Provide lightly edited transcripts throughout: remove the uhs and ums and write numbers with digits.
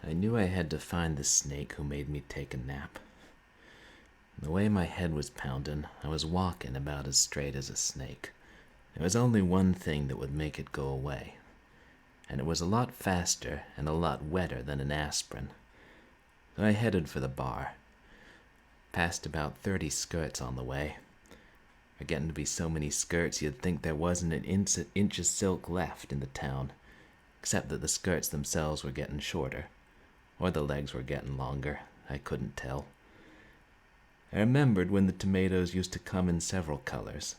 I knew I had to find the snake who made me take a nap. The way my head was pounding, I was walking about as straight as a snake. There was only one thing that would make it go away, and it was a lot faster and a lot wetter than an aspirin. So I headed for the bar. Passed about 30 skirts on the way. There getting to be so many skirts you'd think there wasn't an inch of silk left in the town, except that the skirts themselves were getting shorter, or the legs were getting longer. I couldn't tell. I remembered when the tomatoes used to come in several colors.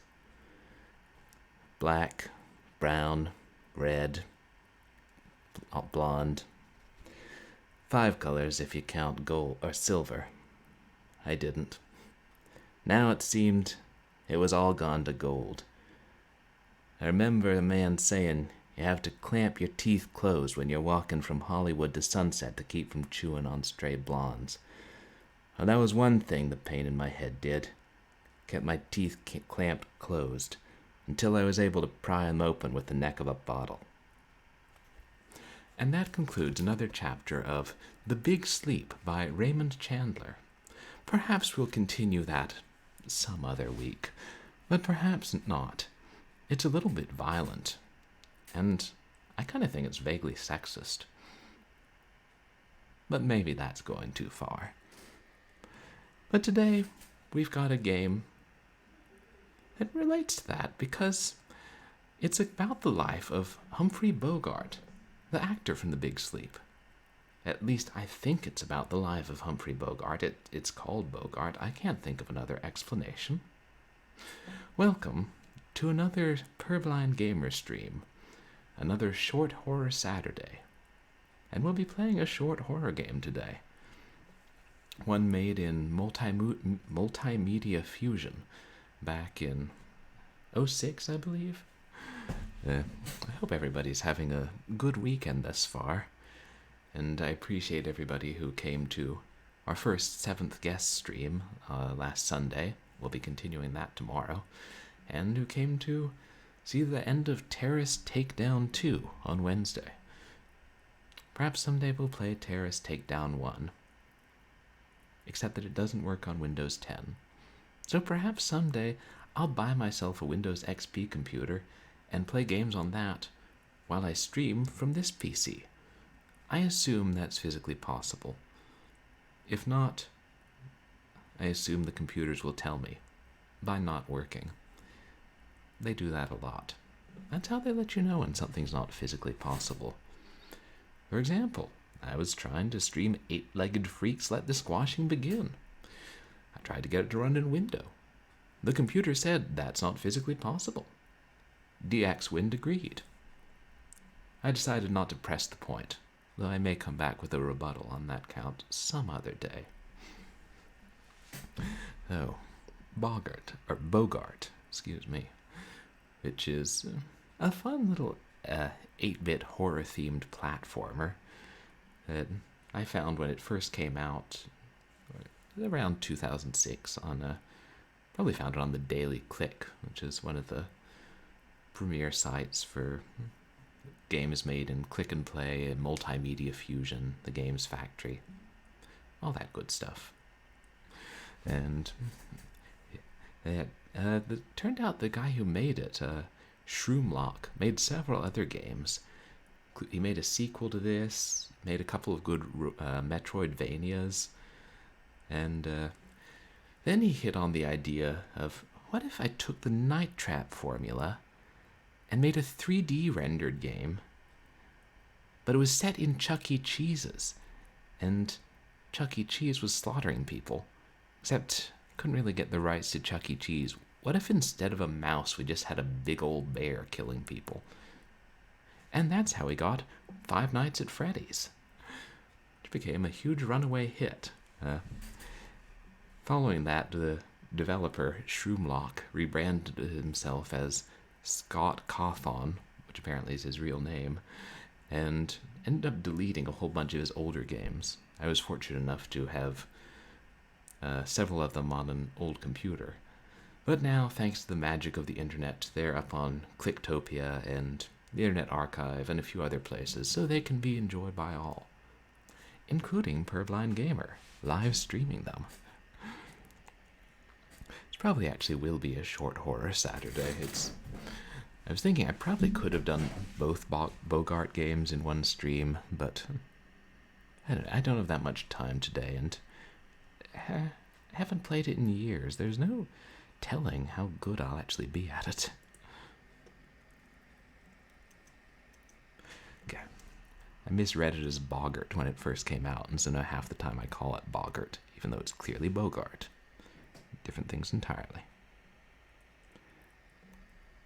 Black, brown, red, blonde. 5 colors if you count gold or silver. I didn't. Now it seemed it was all gone to gold. I remember a man saying you have to clamp your teeth closed when you're walking from Hollywood to Sunset to keep from chewing on stray blondes. Well, that was one thing the pain in my head did. Kept my teeth clamped closed until I was able to pry them open with the neck of a bottle. And that concludes another chapter of The Big Sleep by Raymond Chandler. Perhaps we'll continue that some other week, but perhaps not. It's a little bit violent, and I kind of think it's vaguely sexist. But maybe that's going too far. But today, we've got a game that relates to that because it's about the life of Humphrey Bogart, the actor from The Big Sleep. At least I think it's about the life of Humphrey Bogart. It's called Bogart. I can't think of another explanation. Welcome to another Purblind Gamer stream, another Short Horror Saturday. And we'll be playing a short horror game today. One made in Multimedia Fusion back in 06, I believe. I hope everybody's having a good weekend thus far. And I appreciate everybody who came to our first 7th guest stream last Sunday. We'll be continuing that tomorrow. And who came to see the end of Terrorist Takedown 2 on Wednesday. Perhaps someday we'll play Terrorist Takedown 1. Except that it doesn't work on Windows 10. So perhaps someday I'll buy myself a Windows XP computer and play games on that while I stream from this PC. I assume that's physically possible. If not, I assume the computers will tell me by not working. They do that a lot. That's how they let you know when something's not physically possible. For example, I was trying to stream 8-Legged Freaks Let the Squashing Begin. I tried to get it to run in Windows. The computer said that's not physically possible. DXWind agreed. I decided not to press the point, though I may come back with a rebuttal on that count some other day. Oh, Bogart, which is a fun little 8-bit horror-themed platformer that I found when it first came out around 2006 probably found it on the Daily Click, which is one of the premier sites for games made in click and play and multimedia fusion, the Games Factory, all that good stuff. And it turned out the guy who made it, Shroomlock, made several other games. He made a sequel to this, made a couple of good Metroidvanias, and then he hit on the idea of, what if I took the Night Trap formula and made a 3D rendered game, but it was set in Chuck E. Cheese's, and Chuck E. Cheese was slaughtering people, except couldn't really get the rights to Chuck E. Cheese. What if instead of a mouse we just had a big old bear killing people? And that's how he got Five Nights at Freddy's, which became a huge runaway hit. Following that, the developer, Shroomlock, rebranded himself as Scott Cawthon, which apparently is his real name, and ended up deleting a whole bunch of his older games. I was fortunate enough to have several of them on an old computer. But now, thanks to the magic of the internet, they're up on Clicktopia and the Internet Archive and a few other places, so they can be enjoyed by all. including Purblind Gamer, live streaming them. It probably actually will be a short horror Saturday. I was thinking I probably could have done both Bogart games in one stream, but I don't have that much time today, and I haven't played it in years. There's no telling how good I'll actually be at it. Okay. I misread it as Bogart when it first came out, and so now half the time I call it Bogart, even though it's clearly Bogart. Different things entirely.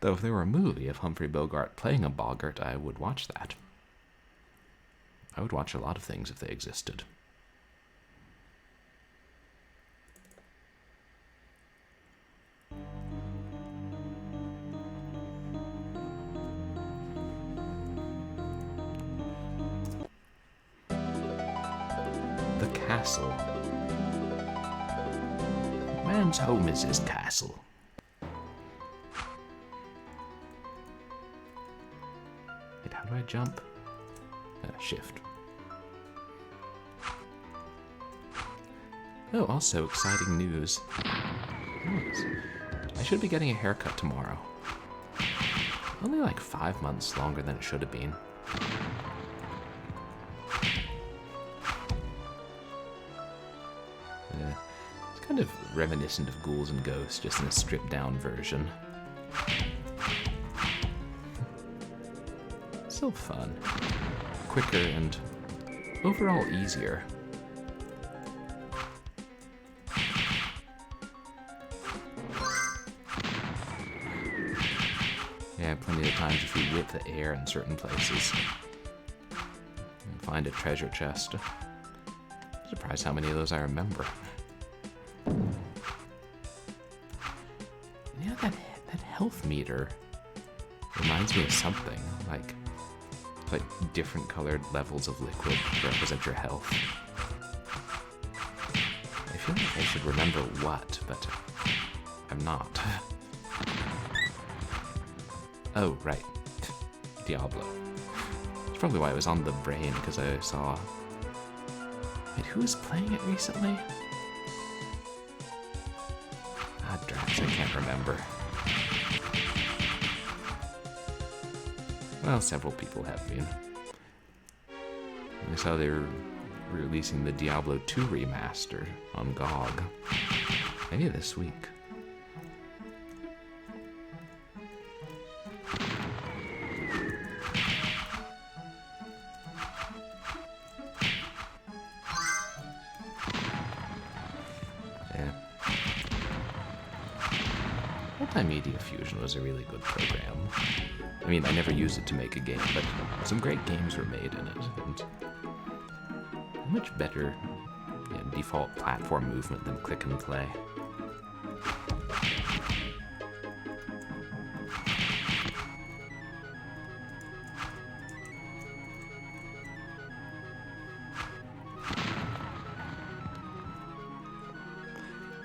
Though if there were a movie of Humphrey Bogart playing a Bogart, I would watch that. I would watch a lot of things if they existed. The castle. Man's home is his castle. Wait, how do I jump? Shift. Oh, also exciting news. I should be getting a haircut tomorrow. Only like 5 months longer than it should have been. It's kind of reminiscent of Ghouls and Ghosts, just in a stripped-down version. Still fun. Quicker and overall easier. Yeah, plenty of times if you whip the air in certain places. And find a treasure chest. I'm surprised how many of those I remember. Yeah, that health meter reminds me of something, like different colored levels of liquid represent your health. I feel like I should remember what, but I'm not. Oh, right. Diablo. That's probably why it was on the brain, because I saw... Wait, who was playing it recently? Ah, drats, I can't remember. Well, several people have been. I saw they were releasing the Diablo 2 remaster on GOG. Maybe this week. Yeah. Multimedia Fusion was a really good program. I mean, I never used it to make a game, but some great games were made in it, and much better default platform movement than click and play.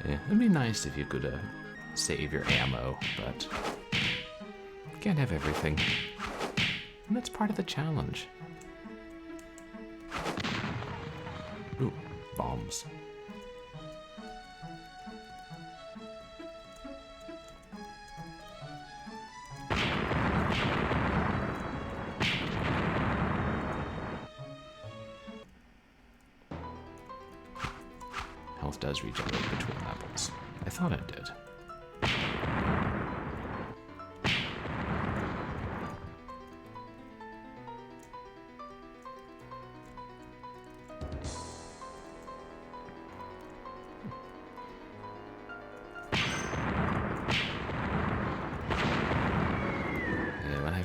Yeah, it'd be nice if you could save your ammo, but you can't have everything. And that's part of the challenge. Ooh, bombs. Health does regenerate between levels. I thought it did.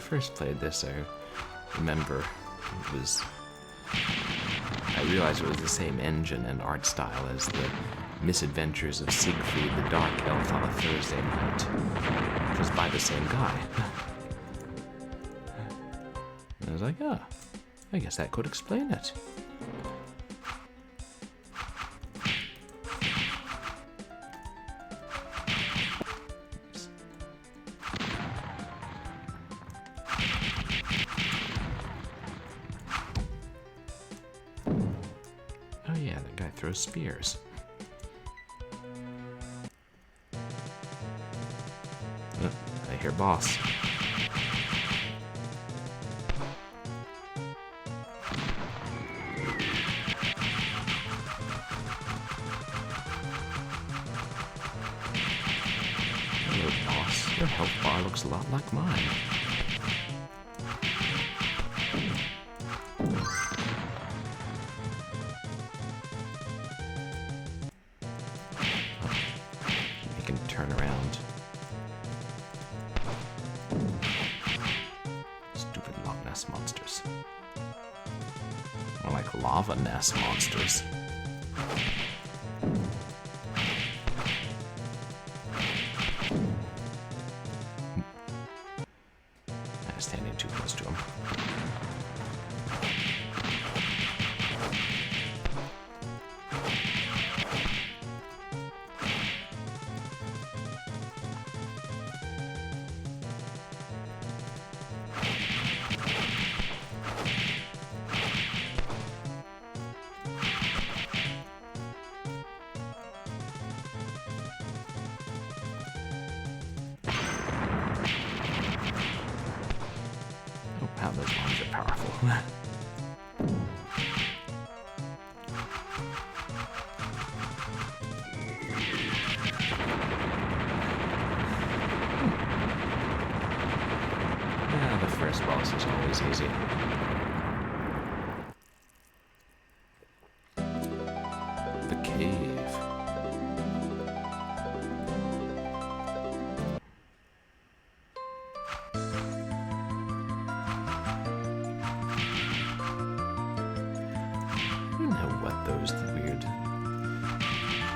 First played this, I remember it was... I realized it was the same engine and art style as the Misadventures of Siegfried the Dark Elf on a Thursday Night, which was by the same guy. And I was like, oh, I guess that could explain it. spears. I hear boss. Hello, boss. Your health bar looks a lot like mine. You can turn around. Stupid Loch Ness monsters. More like lava nest monsters. I'm standing too close to him. Wow, those bombs are powerful. Yeah, the first boss is always easy. The cave. What those weird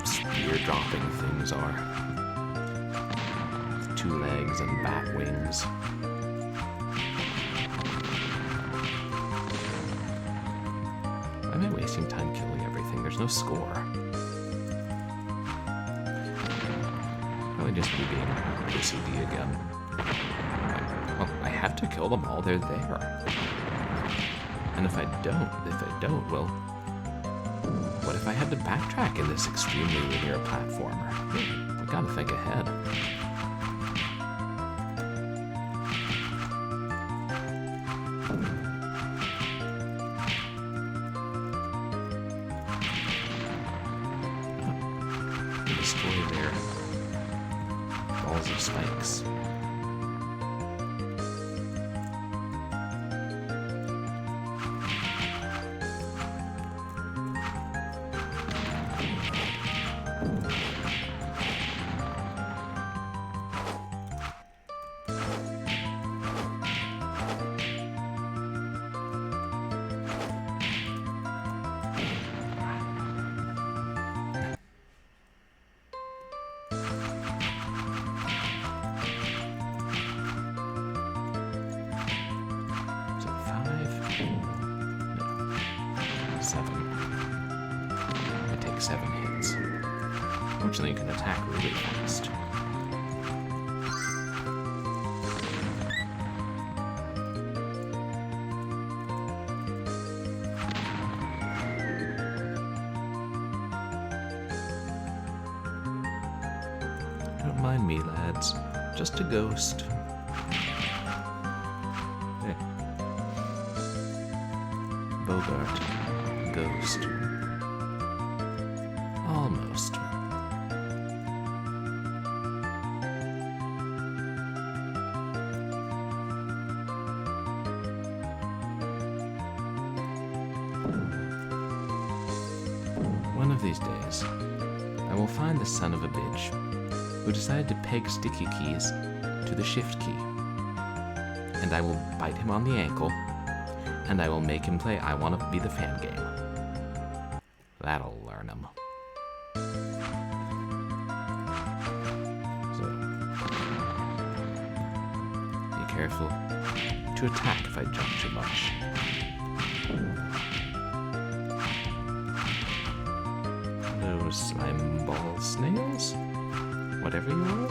spear dropping things are. With 2 legs and bat wings. Why am I wasting time killing everything? There's no score. Probably just me being OCD again. Well, I have to kill them all. They're there. And if I don't, well, what if I had to backtrack in this extremely linear platformer? I gotta think ahead. Destroy their balls of spikes. I take 7 hits. Fortunately, you can attack really fast. Don't mind me, lads. Just a ghost. Hey. Bogart. Ghost. Almost. One of these days, I will find the son of a bitch who decided to peg sticky keys to the shift key. And I will bite him on the ankle, and I will make him play I Wanna Be the Fan game. That'll learn him. So, be careful to attack if I jump too much. Hello, slime ball snails? Whatever you are.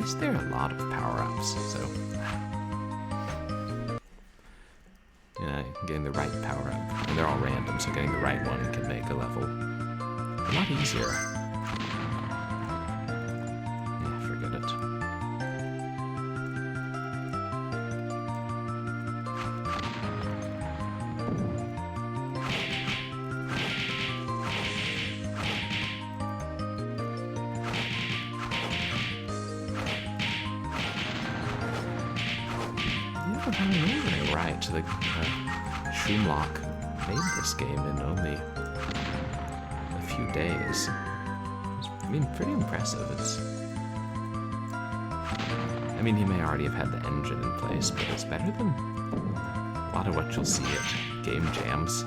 least there are a lot of power-ups, so... getting the right power-up. And they're all random, so getting the right one can make a level a lot easier. Yeah, forget it. If I remember right, the Shroomlock made this game in only a few days. It's, pretty impressive. He may already have had the engine in place, but it's better than a lot of what you'll see at game jams.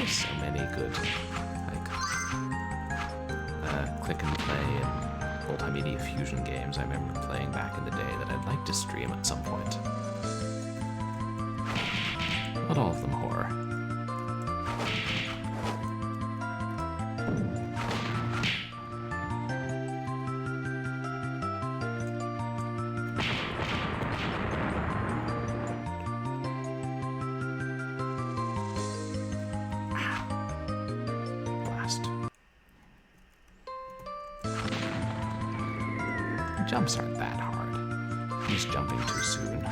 So many good, click and play and multimedia fusion games I remember playing back in the day that I'd like to stream at some point. Not all of them horror. Jumps aren't that hard. He's jumping too soon.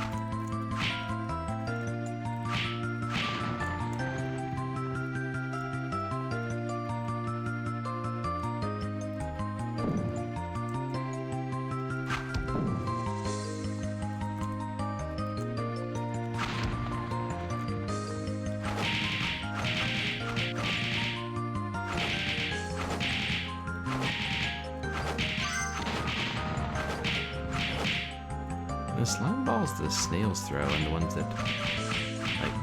The slime balls the snails throw and the ones that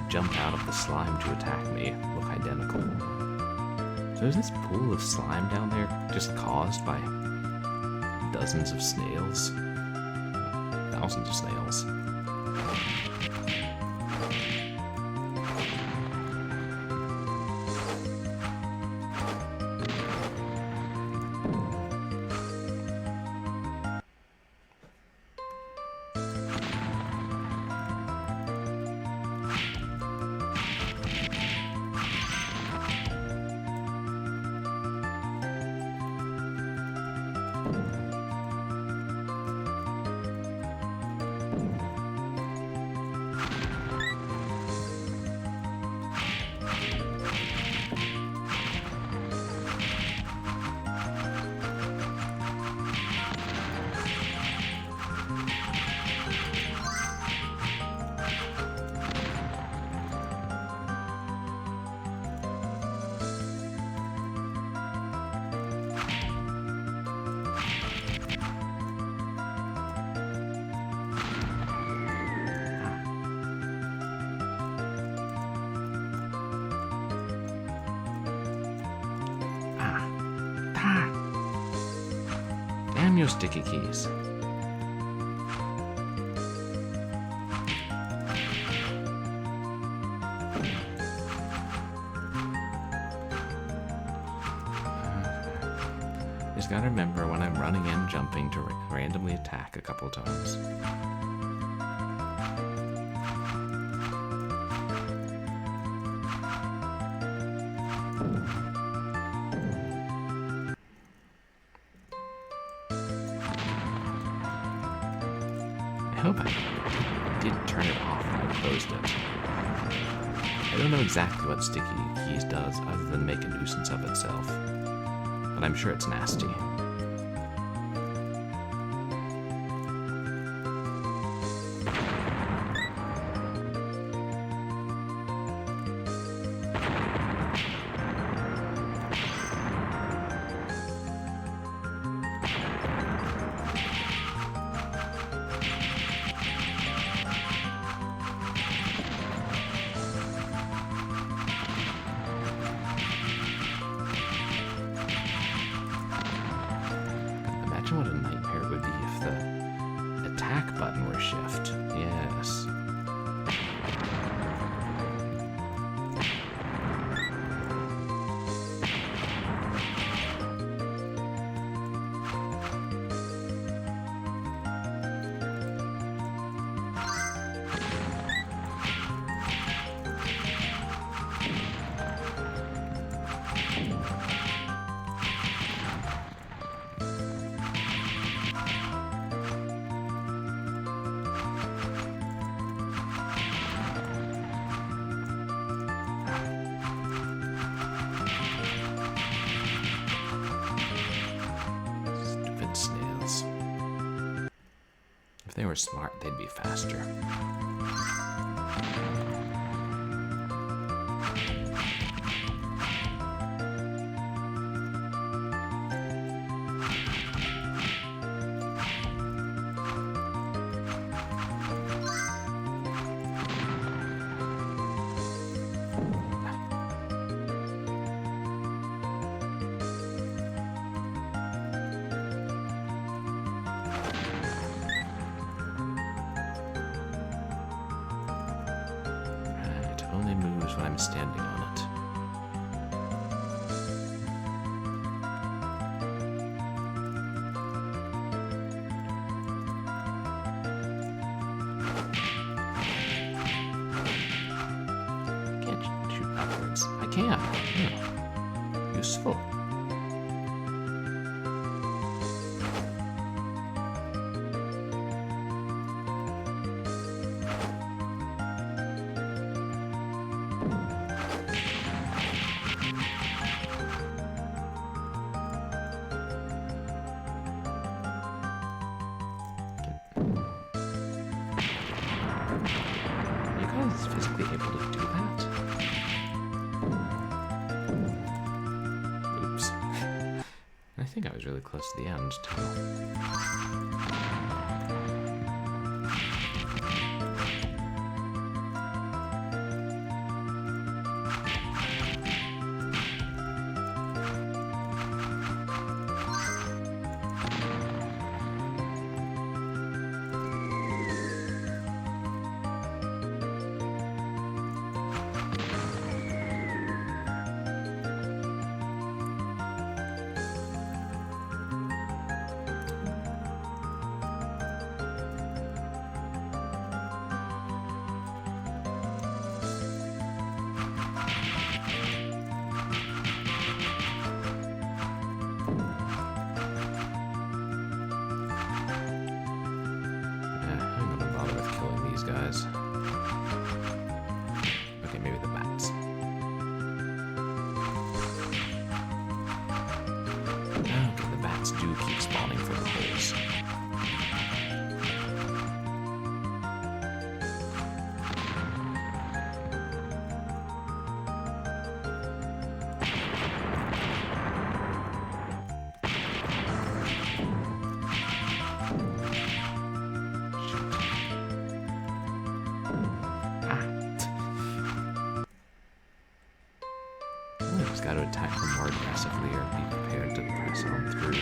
jump out of the slime to attack me look identical. So is this pool of slime down there just caused by dozens of snails? Thousands of snails. Damn your sticky keys. Just gotta remember when I'm running and jumping to randomly attack a couple times. I hope I did turn it off when I closed it. I don't know exactly what sticky keys does other than make a nuisance of itself, but I'm sure it's nasty. Imagine what a nightmare it would be if the attack button were shift. Yes. If they were smart, they'd be faster. Only moves when I'm standing on it. Can't shoot upwards. I can. Yeah. Useful. Is physically able to do that? Oops. I think I was really close to the end, too. Guys. Okay, maybe the bats. Okay, the bats do keep spawning for the holes. Just got to attack them more aggressively or be prepared to press on through.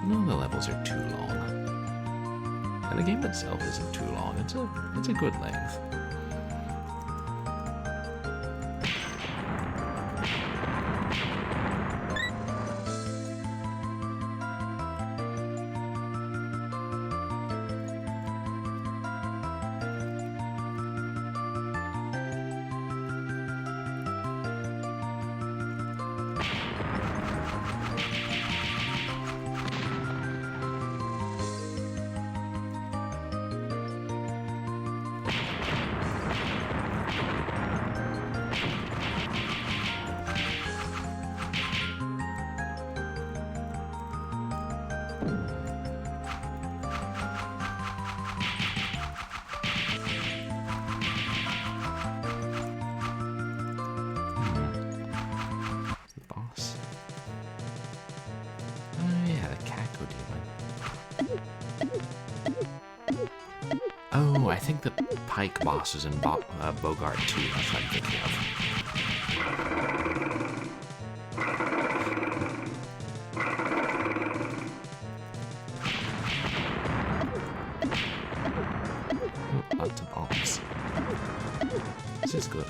No, the levels are too long. And the game itself isn't too long. It's a good length. Oh, I think the Pike boss is in Bogart 2. That's what I'm thinking of. Ooh, lots of bombs. This is good.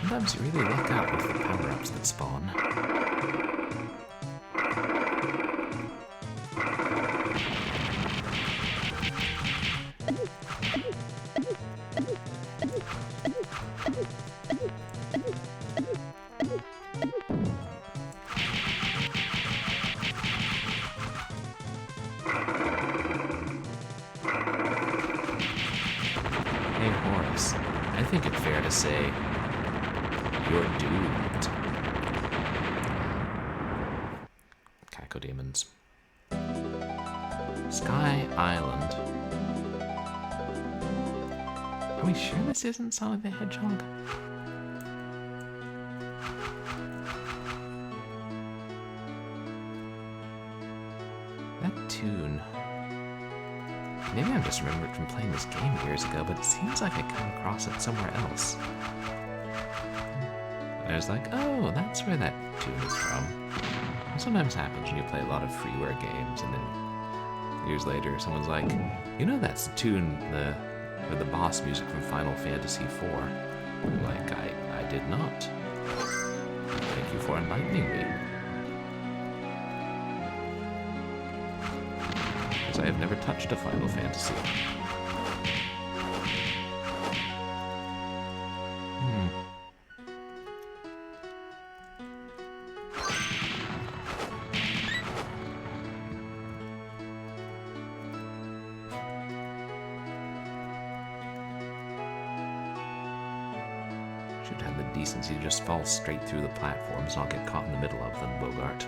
Sometimes you really luck out with the power-ups that spawn. Hey, Horace, I think it's fair to say you're doomed. Cacodemons. Sky Island. Are we sure this isn't Sonic the Hedgehog? That tune. Maybe I'm just remembering it from playing this game years ago, but it seems like I come across it somewhere else. And I was like, oh, that's where that tune is from. It sometimes happens when you play a lot of freeware games, and then years later, someone's like, you know that's the tune, or the boss music from Final Fantasy IV. I'm like, I did not. Thank you for enlightening me. Because I have never touched a Final Fantasy. Should have the decency to just fall straight through the platforms, not get caught in the middle of them, Bogart.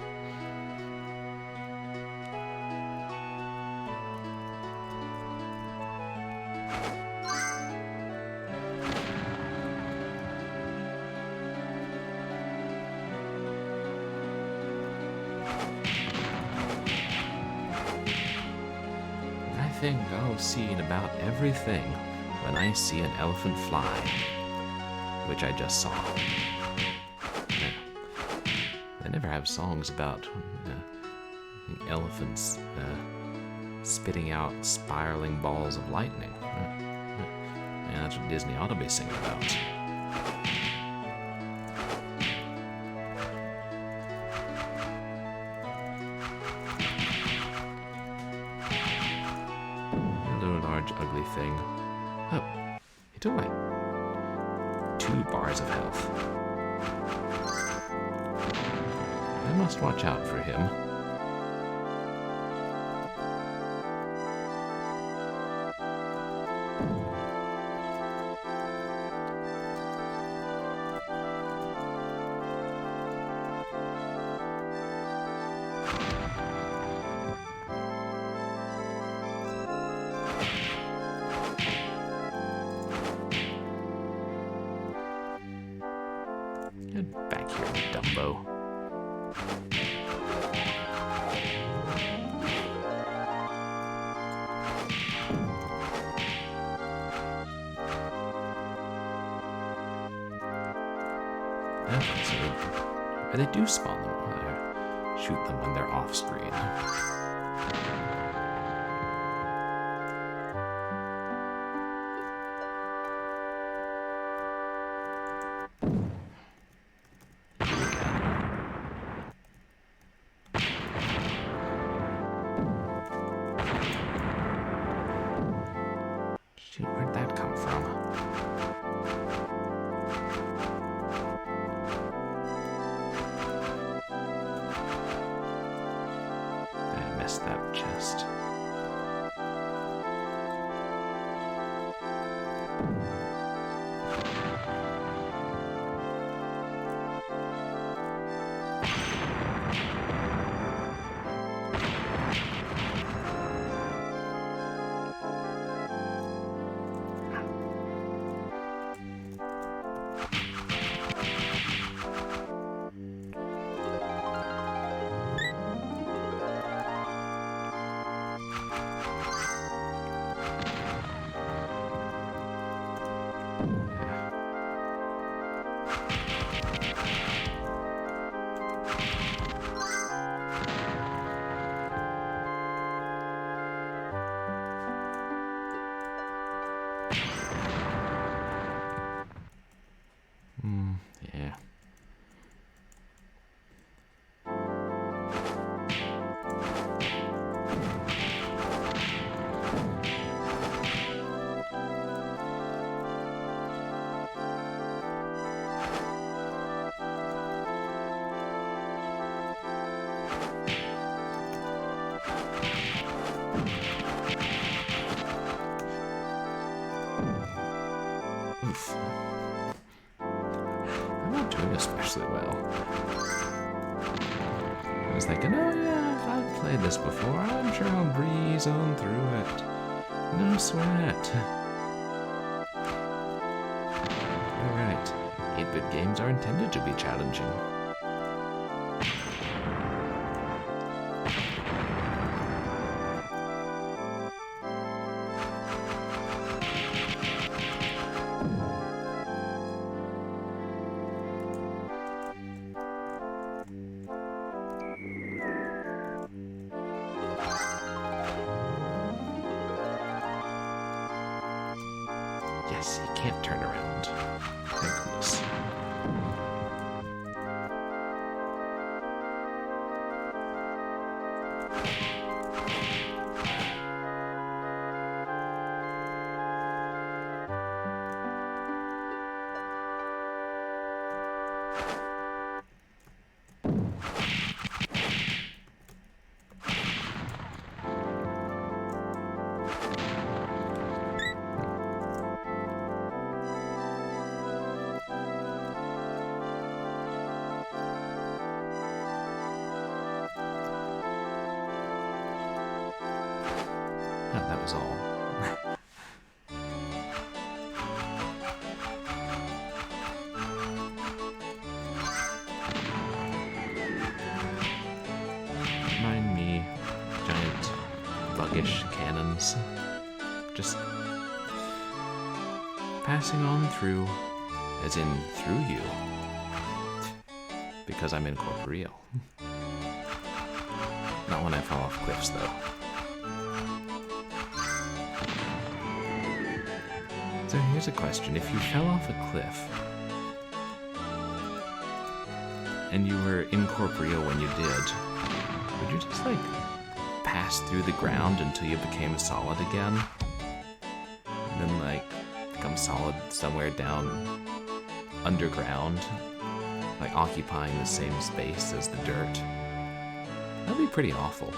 I think I'll see in about everything when I see an elephant fly. Which I just saw. They never have songs about elephants spitting out spiraling balls of lightning. Yeah, that's what Disney ought to be singing about. Hello, large ugly thing. Oh, he took my 2 bars of health. I must watch out for him. Get back here, Dumbo. So they do spawn them, or shoot them when they're off screen. Shoot, where'd that come from? I missed that chest. Yeah. Oof. I'm not doing especially well. I was thinking, oh yeah, if I've played this before, I'm sure I'll breeze on through it. No sweat. Alright, 8-bit games are intended to be challenging. Yes, he can't turn around. Thank goodness. Oh, that was all. Remind me, giant buggish cannons. Just passing on through, as in through you. Because I'm incorporeal. Not when I fall off cliffs, though. So here's a question. If you fell off a cliff, and you were incorporeal when you did, would you just, like, pass through the ground until you became solid again? And then, like, become solid somewhere down underground, like occupying the same space as the dirt? That'd be pretty awful.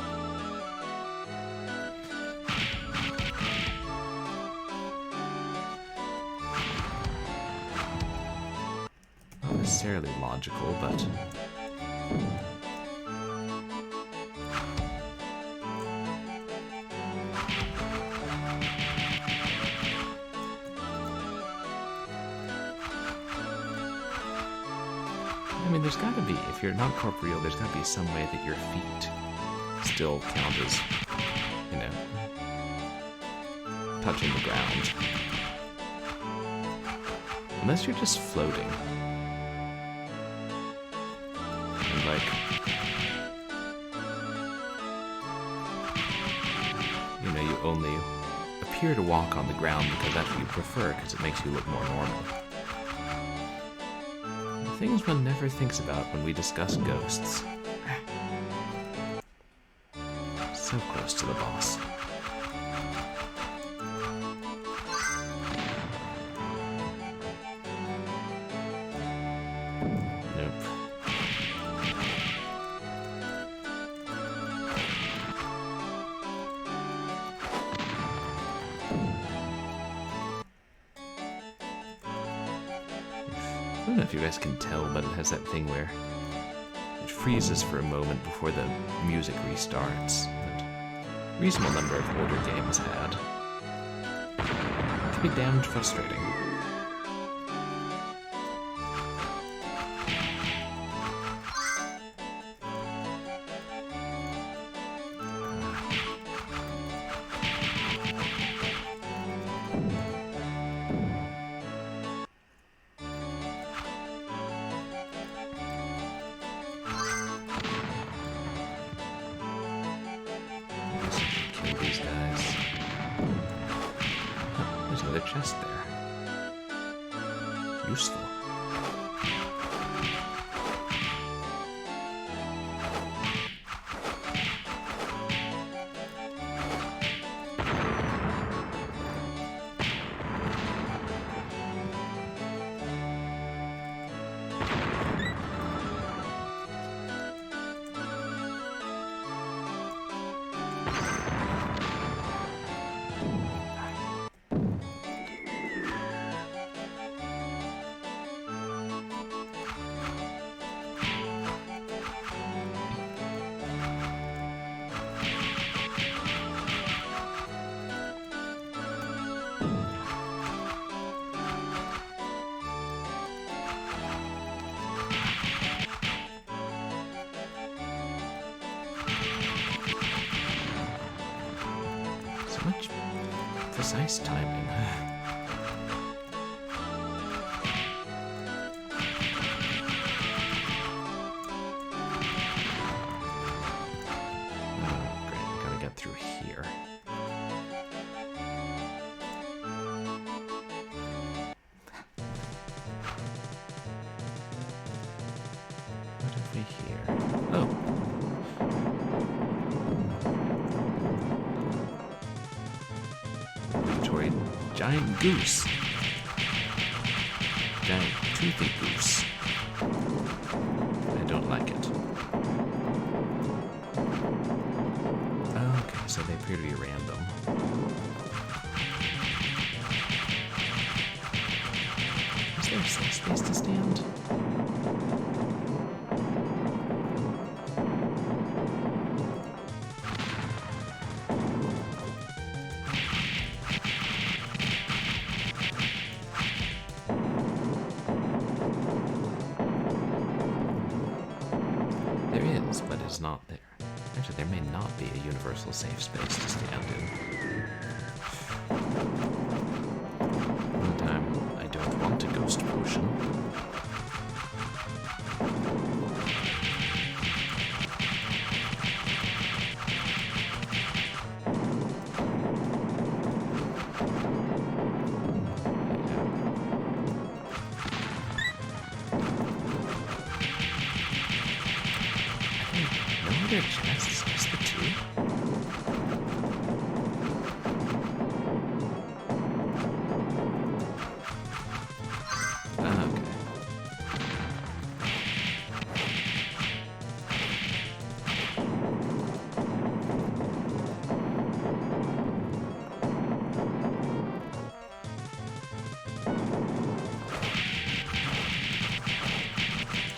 Not necessarily logical, but... I mean, there's gotta be, if you're not corporeal, there's gotta be some way that your feet still count as, you know, touching the ground. Unless you're just floating. And like, you know, you only appear to walk on the ground because that's what you prefer, because it makes you look more normal. Things one never thinks about when we discuss ghosts. So close to the boss. Nope. I don't know if you guys can tell, but it has that thing where it freezes for a moment before the music restarts. That a reasonable number of older games had. It can be damned frustrating. useful. Much precise timing. Oh, great, I gotta get through here. What have we here? Oh. Giant goose. Giant toothy goose. I don't like it. Okay, so they appear to be random. Is there a safe space to stand? But it's not there. Actually, there may not be a universal safe space to stand in. One time, I don't want a ghost potion. Chests, just the two. Okay.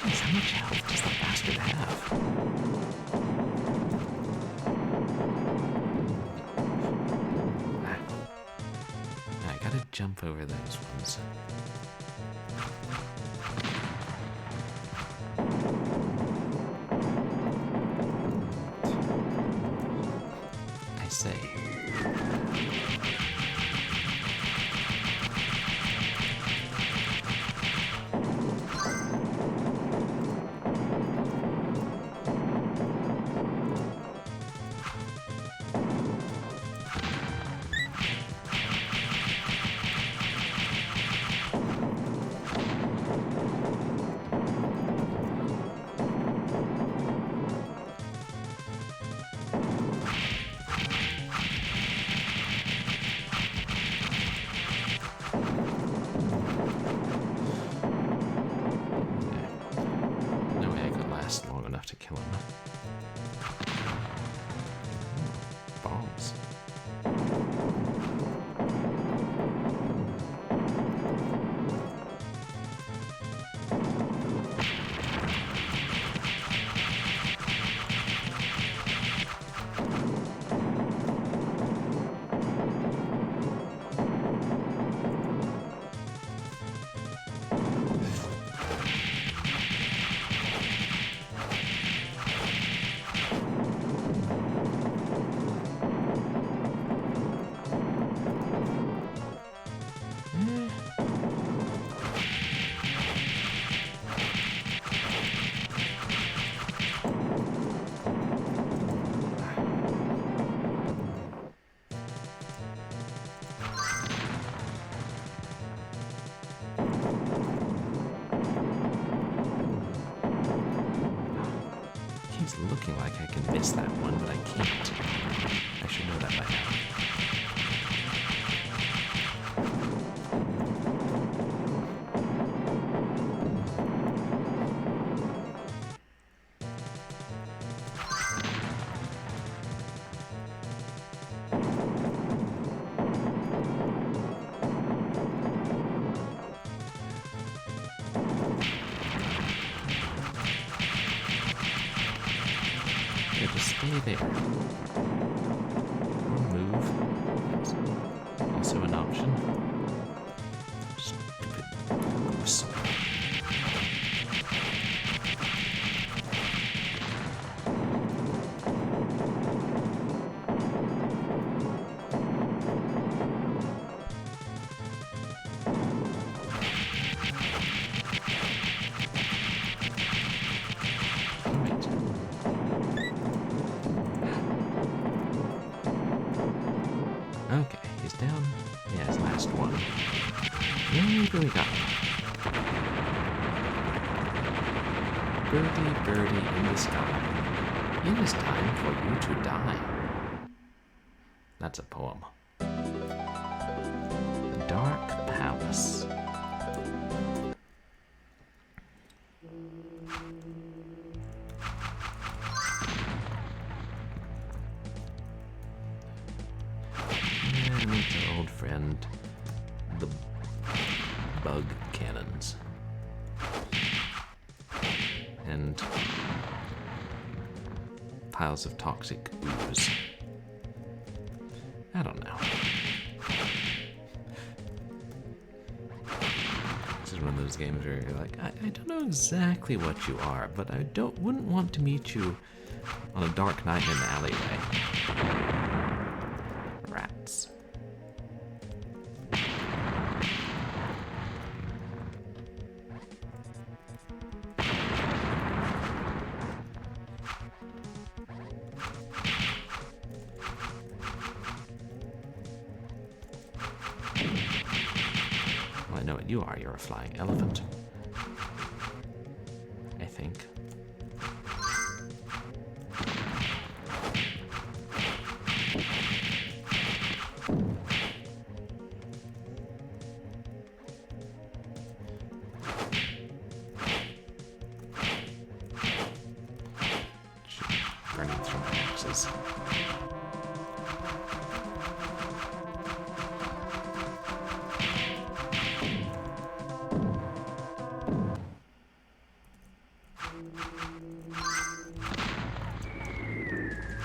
Jeez, how much health does the bastard have? Jump over those ones. I say. looking like I can miss that one, but I can't. I should know that by now. Yeah, just stay there. Or move. That's also an option. Stupid goose. Okay, he's down. Yeah, his last one. Maybe we got him. Birdie, birdie in the sky. It is time for you to die. That's a poem. The Dark Palace. Meet our old friend, the bug cannons. And piles of toxic ooze. I don't know. This is one of those games where you're like, I don't know exactly what you are, but I wouldn't want to meet you on a dark night in an alleyway. Rats. Well, I know what you are. You're a flying elephant. I think. Burning through my axes.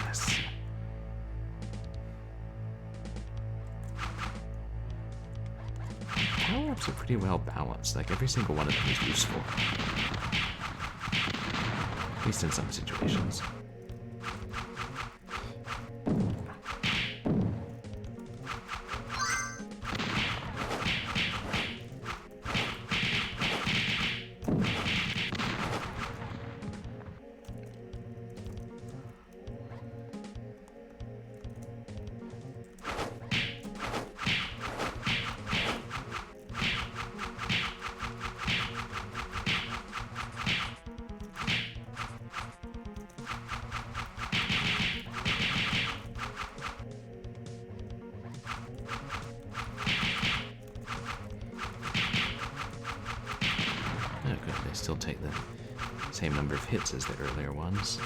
Yes. Power-ups are pretty well balanced. Like, every single one of them is useful. At least in some situations. Oh, good. They still take the same number of hits as the earlier ones.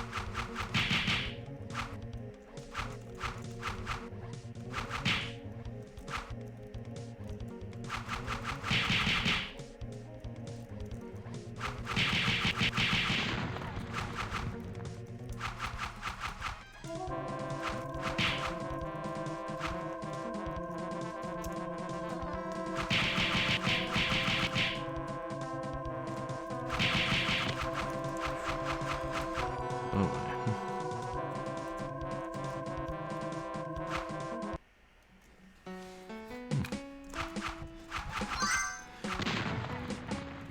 Oh,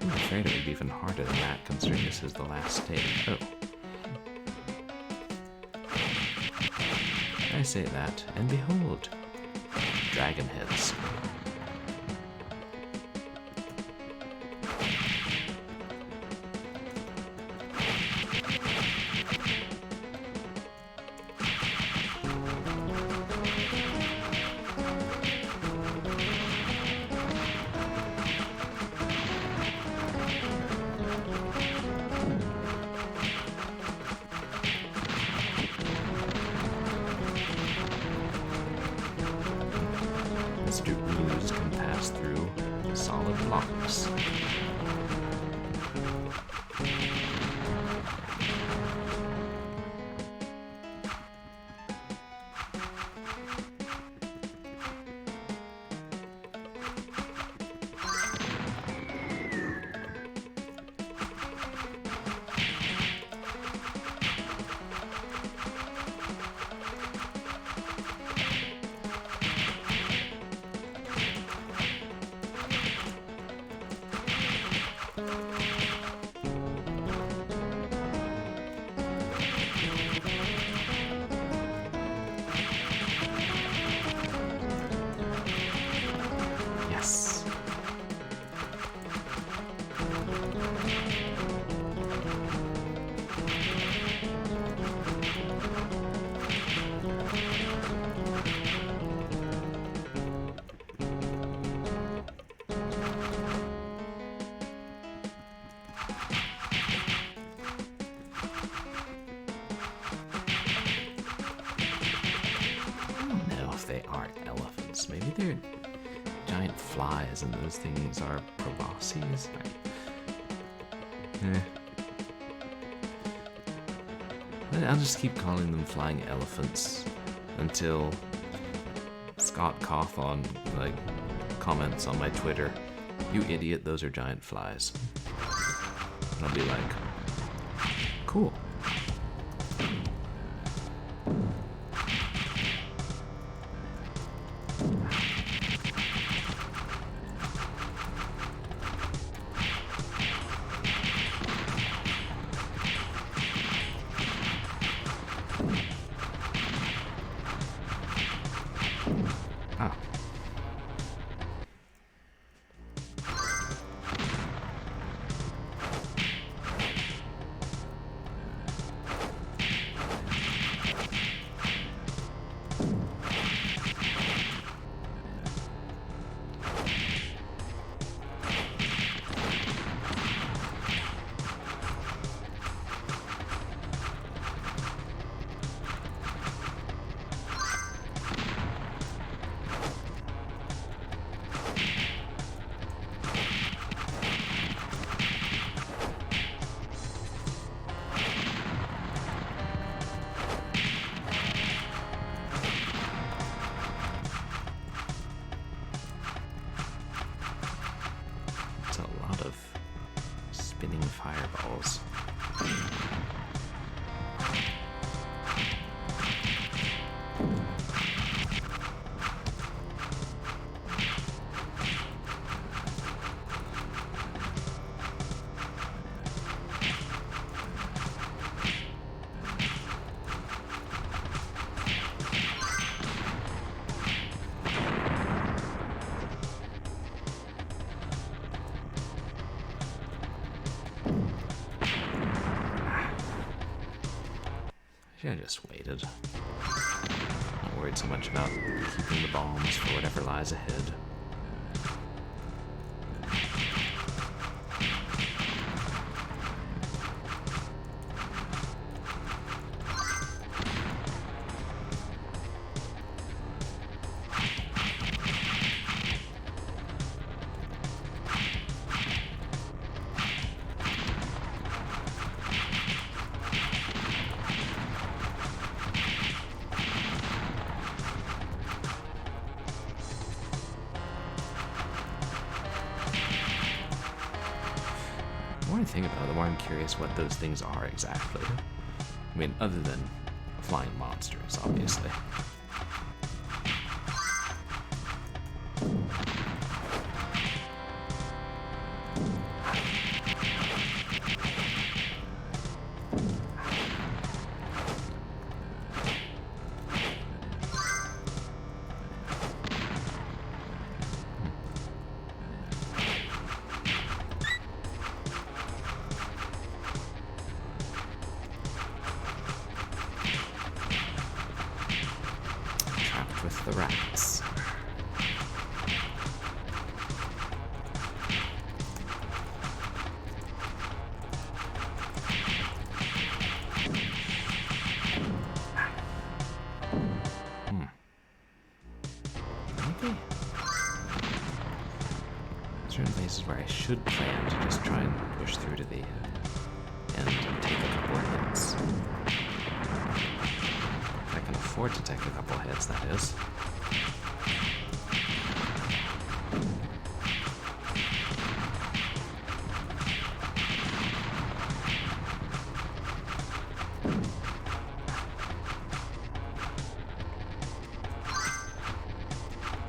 I'm afraid it would be even harder than that, considering this is the last stage. Oh. I say that, and behold, dragon heads. else. Maybe they're giant flies and those things are proboscis. I'll just keep calling them flying elephants until Scott Cawthon comments on my Twitter, "You idiot, those are giant flies." And I'll be like, cool. Fireballs. I just waited. Not worried so much about keeping the bombs for whatever lies ahead. The more I think about it, the more I'm curious what those things are exactly. I mean, other than flying monsters, obviously. With the rats. Maybe certain places where I should plan to just try and push through to the end and take a couple of hits. I can afford to take a couple hits, that is.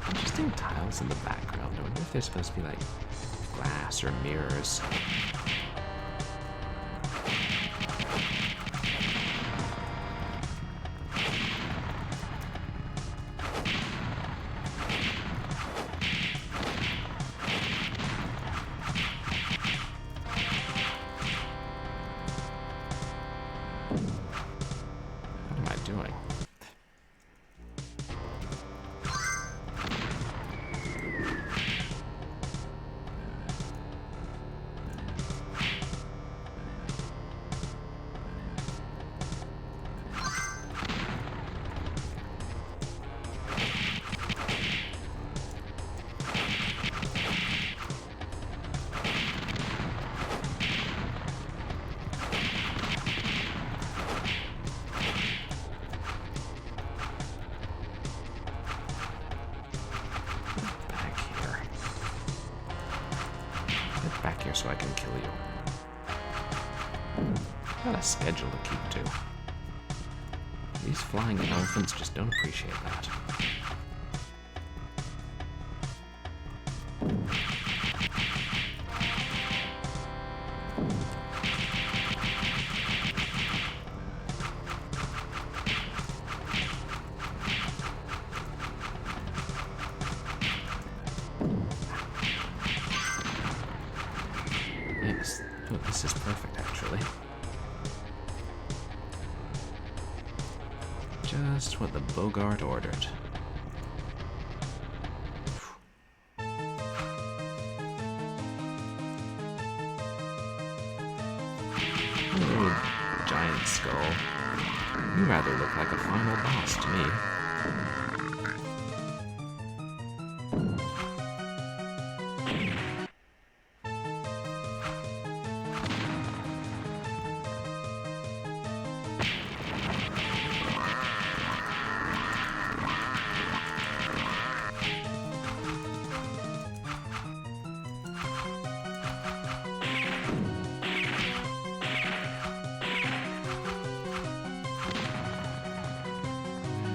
Interesting tiles in the background. I wonder if they're supposed to be like glass or mirrors. What am I doing? so I can kill you. Got a schedule to keep to. These flying elephants just don't appreciate that. Yes. Oh, this is perfect, actually. Just what the Bogart ordered. Hello, giant skull. You rather look like a final boss to me.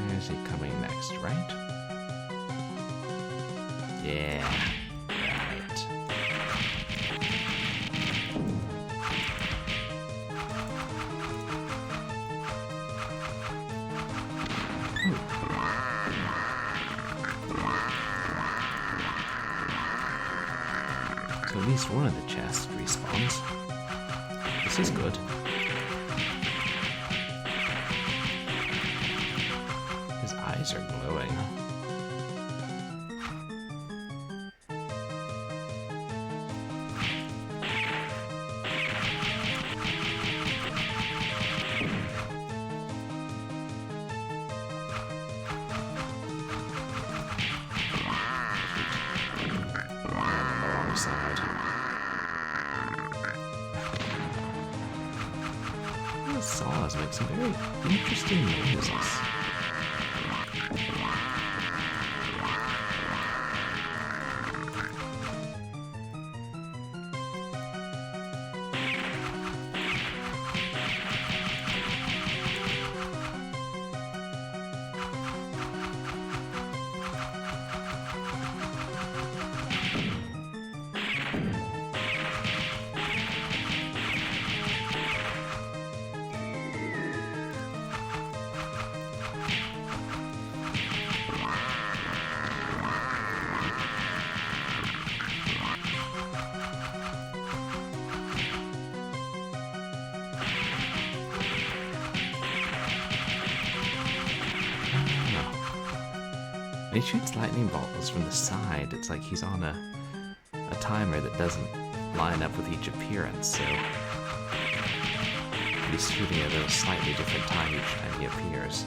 Where's he coming next, right? Yeah, right. So at least one of the chests respawns. This is good. His eyes are glowing. Side. These saws make some very interesting noises. When he shoots lightning bolts from the side, it's like he's on a timer that doesn't line up with each appearance, so he's shooting at a slightly different time each time he appears.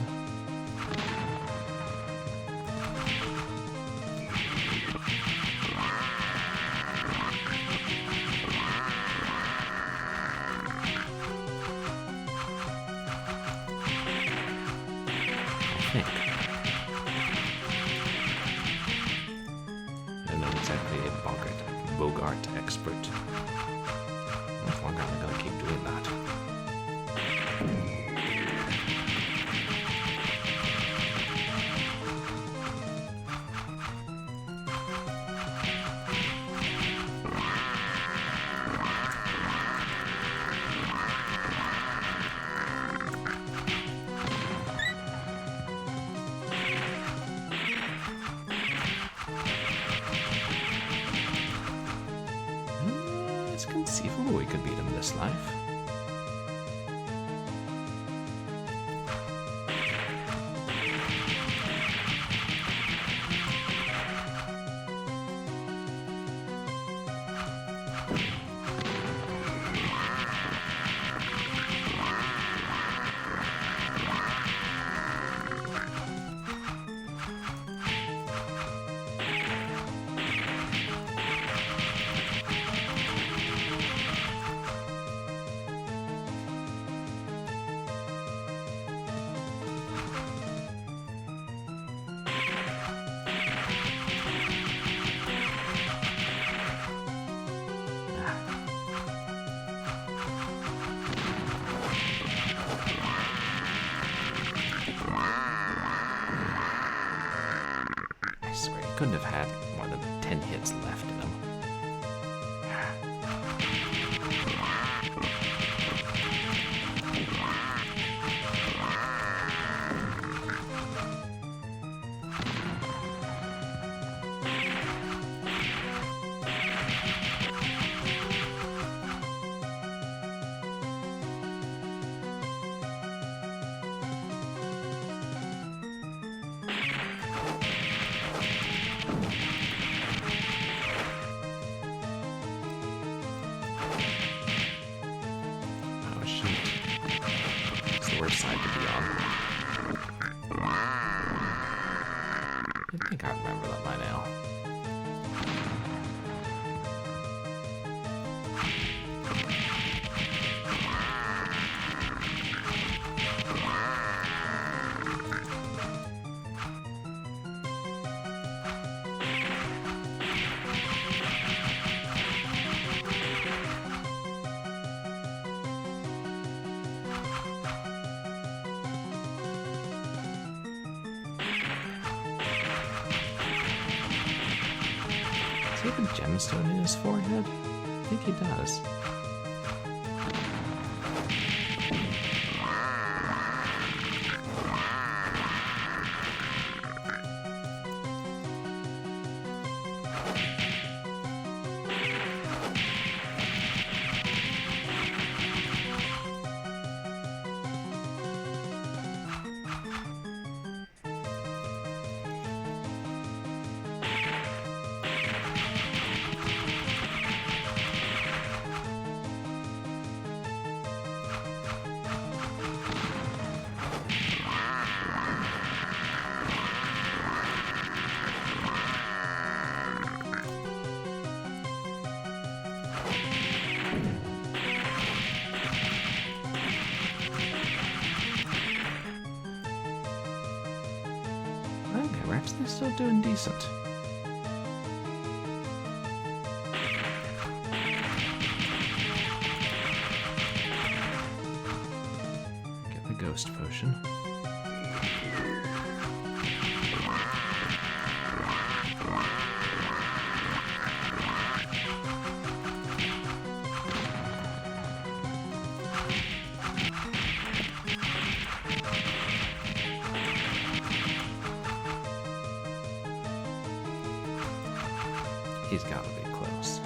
I think. I'm not exactly a Bogart expert. How long am I gonna keep doing that? It's conceivable we could beat him this life. couldn't have had more than 10 hits left in him. Side to be on. I think I remember that by now. Does he have a gemstone in his forehead? I think he does. We're actually still doing decent. Get the ghost potion. He's got to be close.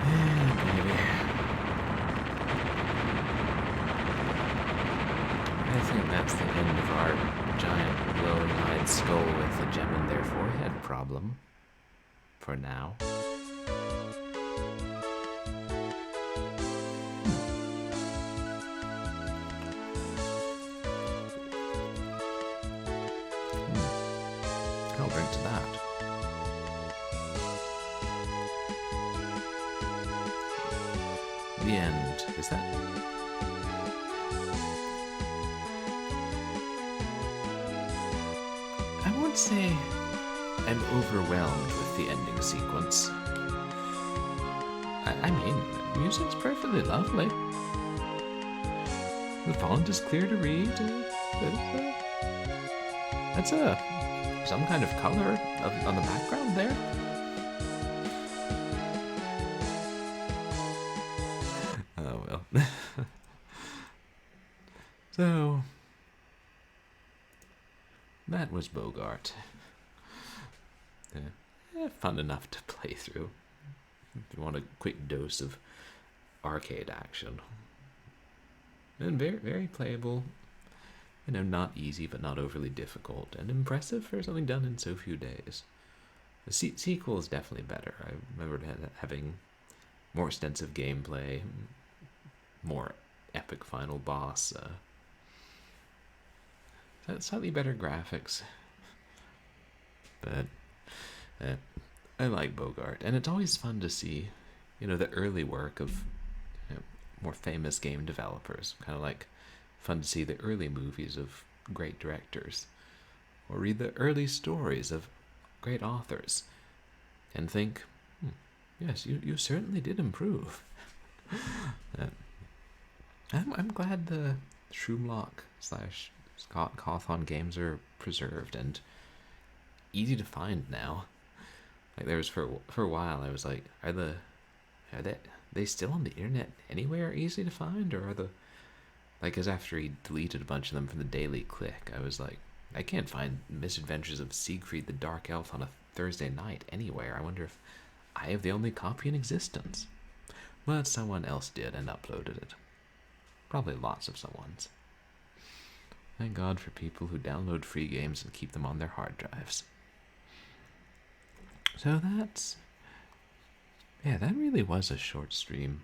Yeah, baby. I think that's the end of our giant glowing-eyed skull with a gem in their forehead problem. For now. I'll drink to that. The end. Is that? I won't say I'm overwhelmed with the ending sequence. I mean, the music's perfectly lovely. The font is clear to read. That's some kind of color on the background there. Oh well. So that was Bogart. Fun enough to play through. If you want a quick dose of arcade action. And very, very playable. You know, not easy, but not overly difficult, and impressive for something done in so few days. The sequel is definitely better. I remember having more extensive gameplay, more epic final boss, slightly better graphics. But I like Bogart, and it's always fun to see, you know, the early work of more famous game developers, kind of like fun to see the early movies of great directors, or read the early stories of great authors, and think, yes, you certainly did improve. I'm glad the Shroomlock slash Scott Cawthon games are preserved and easy to find now. Like there was for a while, I was like, are they still on the internet anywhere easy to find, or are the like? Cause after he deleted a bunch of them from the Daily Click, I was like, I can't find Misadventures of Siegfried the Dark Elf on a Thursday night anywhere. I wonder if I have the only copy in existence. But someone else did and uploaded it. Probably lots of someone's. Thank God for people who download free games and keep them on their hard drives. So that really was a short stream.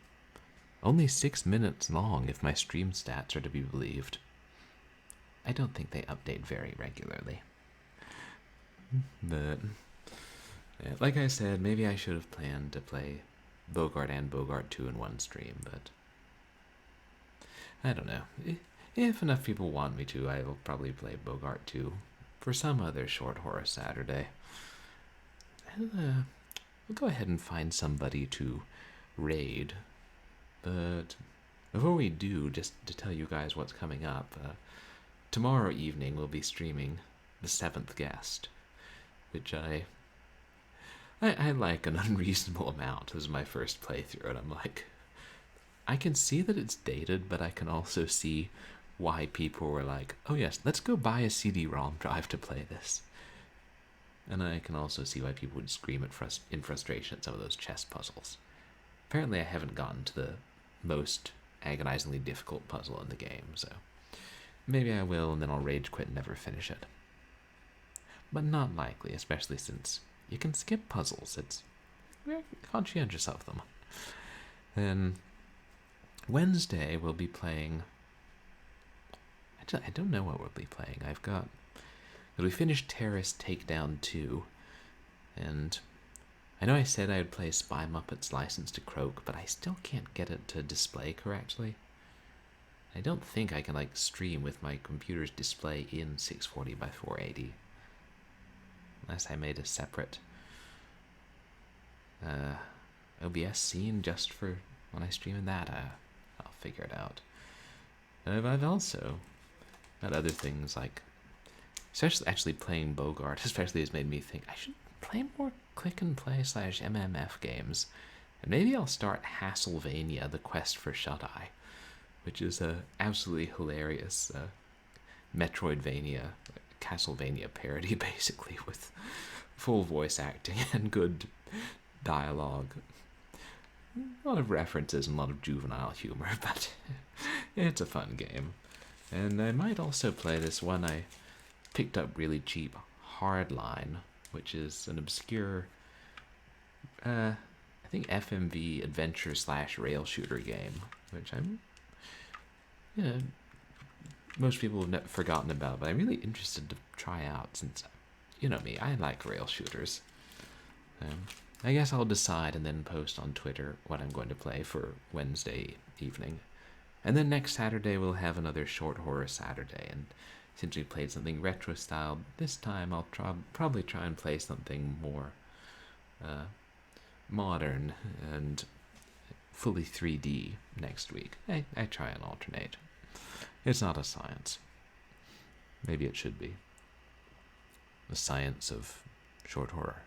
Only 6 minutes long if my stream stats are to be believed. I don't think they update very regularly. But, yeah, like I said, maybe I should have planned to play Bogart and Bogart 2 in one stream, but I don't know. If enough people want me to, I will probably play Bogart 2 for some other short horror Saturday. We'll go ahead and find somebody to raid. But before we do, just to tell you guys what's coming up, tomorrow evening we'll be streaming The Seventh Guest, which I like an unreasonable amount. This is my first playthrough, and I'm like, I can see that it's dated, but I can also see why people were like, oh yes, let's go buy a CD-ROM drive to play this. And I can also see why people would scream in frustration at some of those chess puzzles. Apparently I haven't gotten to the most agonizingly difficult puzzle in the game, so maybe I will, and then I'll rage quit and never finish it. But not likely, especially since you can skip puzzles. It's very conscientious of them. Then Wednesday we'll be playing... I don't know what we'll be playing. We finished Terrace Takedown 2, and I know I said I would play Spy Muppets License to Croak, but I still can't get it to display correctly. I don't think I can stream with my computer's display in 640 by 480. Unless I made a separate OBS scene just for when I stream in that. I'll figure it out. I've also got other things especially actually playing Bogart, especially has made me think I should play more click and play / MMF games. And maybe I'll start Hastlevania, The Quest for Shut-Eye, which is a absolutely hilarious Metroidvania, Castlevania parody, basically, with full voice acting and good dialogue. A lot of references and a lot of juvenile humor, but it's a fun game. And I might also play this one I picked up really cheap, Hardline, which is an obscure, I think FMV adventure / rail shooter game, which most people have forgotten about, but I'm really interested to try out since, you know me, I like rail shooters. I guess I'll decide and then post on Twitter what I'm going to play for Wednesday evening. And then next Saturday we'll have another short horror Saturday, and since we played something retro styled, this time I'll probably try and play something more modern and fully 3D next week. I try and alternate. It's not a science. Maybe it should be. The science of short horror.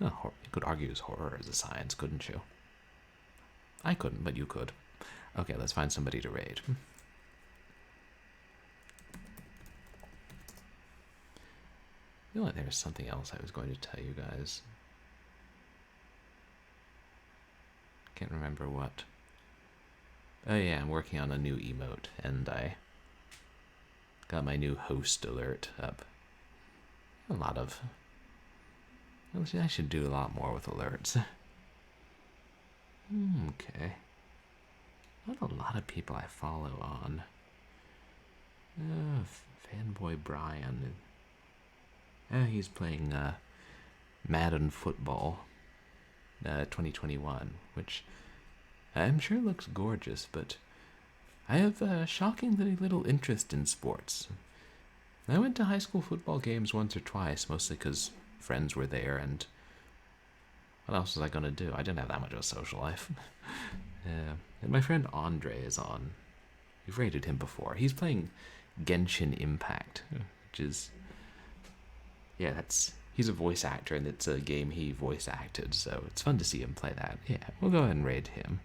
You could argue horror is a science, couldn't you? I couldn't, but you could. Okay, let's find somebody to raid. You know what, there was something else I was going to tell you guys. Can't remember what. Oh yeah, I'm working on a new emote, and I got my new host alert up. I should do a lot more with alerts. Okay. Not a lot of people I follow on. Fanboy Brian. He's playing Madden Football 2021, which I'm sure looks gorgeous, but I have a shockingly little interest in sports. I went to high school football games once or twice, mostly because friends were there, and what else was I going to do? I didn't have that much of a social life. And my friend Andre is on. We've rated him before. He's playing Genshin Impact, which is... Yeah, he's a voice actor, and it's a game he voice acted, so it's fun to see him play that. Yeah, we'll go ahead and raid him.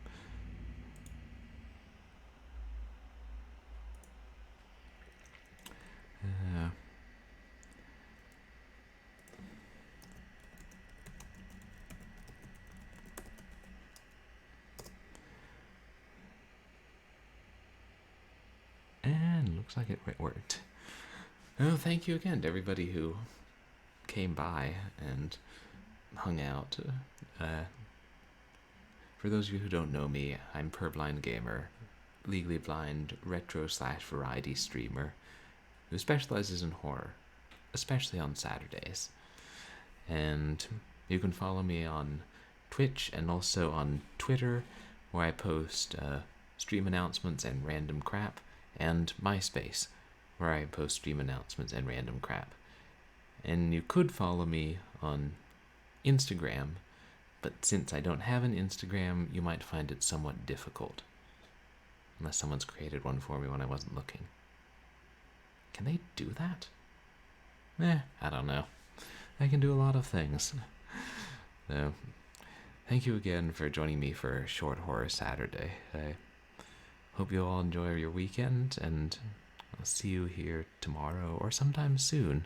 And looks like it worked. Oh, thank you again to everybody who came by and hung out. For those of you who don't know me, I'm Purblind Gamer, legally blind retro/variety streamer who specializes in horror, especially on Saturdays. And you can follow me on Twitch and also on Twitter, where I post stream announcements and random crap, and MySpace, where I post stream announcements and random crap. And you could follow me on Instagram, but since I don't have an Instagram, you might find it somewhat difficult. Unless someone's created one for me when I wasn't looking. Can they do that? I don't know. I can do a lot of things. So, thank you again for joining me for Short Horror Saturday. I hope you all enjoy your weekend, and I'll see you here tomorrow or sometime soon.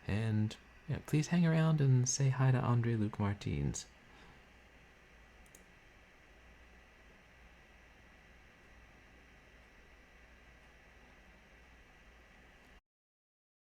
And yeah, please hang around and say hi to Andre Luc Martins.